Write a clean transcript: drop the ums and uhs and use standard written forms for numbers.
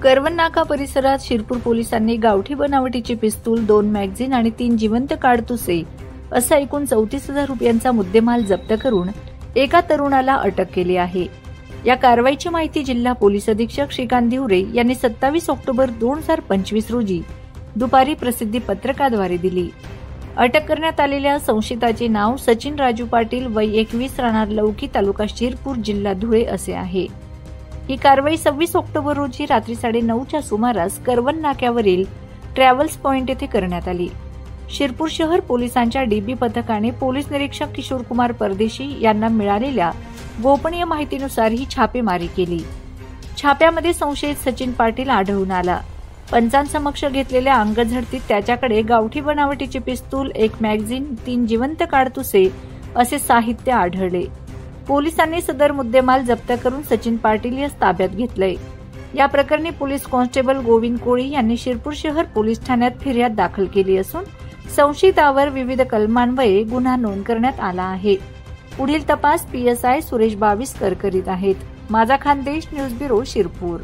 करवण नाका परिसरात शिरपूर पोलिसांनी गावठी बनावटीची पिस्तूल, 2 मॅगझीन आणि 3 जिवंत काडतुसे असा एकूण 34,000 रुपयांचा मुद्देमाल जप्त करून एका तरुणाला अटक केली आहे। या कारवाईची माहिती जिल्हा पोलीस अधीक्षक श्रीकांत धिवरे यांनी 27 ऑक्टोबर 2025 रोजी दुपारी प्रसिद्धी पत्रकाद्वारे दिली। अटक करण्यात आलेल्या संशयिताचे नाव सचिन राजू पाटील, वय 21, राहणार लौकी, तालुका शिरपूर, जिल्हा धुळे असे आहे। ही कारवाई 26 ऑक्टोबर रोजी रात्री 9:30च्या सुमारास करवण नाक्यावरील ट्रॅव्हल्स पॉइंट येथे करण्यात आली। शिरपूर शहर पोलिसांच्या डीबी पथकाने पोलीस निरीक्षक किशोर कुमार परदेशी यांना मिळालेल्या गोपनीय माहितीनुसार ही छापेमारी केली। छाप्यामध्ये संशयित सचिन पाटील आढळून आला। पंचांसमक्ष घेतलेल्या अंगझडतीत त्याच्याकडे गावठी बनावटीचे पिस्तूल, 1 मॅगझीन, 3 जिवंत काडतुसे असे साहित्य आढळले। पोलिसांनी सदर मुद्देमाल जप्त करून सचिन पाटील यास ताब्यात घेतले। या प्रकरणी पोलीस कॉन्स्टेबल गोविंद कोळी यांनी शिरपूर शहर पोलीस ठाण्यात फिर्याद दाखल केली असून संशयितावर विविध कलमान्वये गुन्हा नोंद करण्यात आला आहे। पुढील तपास PSI सुरेश बाविस्कर करीत आहेत। माझा खानदेश न्यूज ब्युरो, शिरपूर।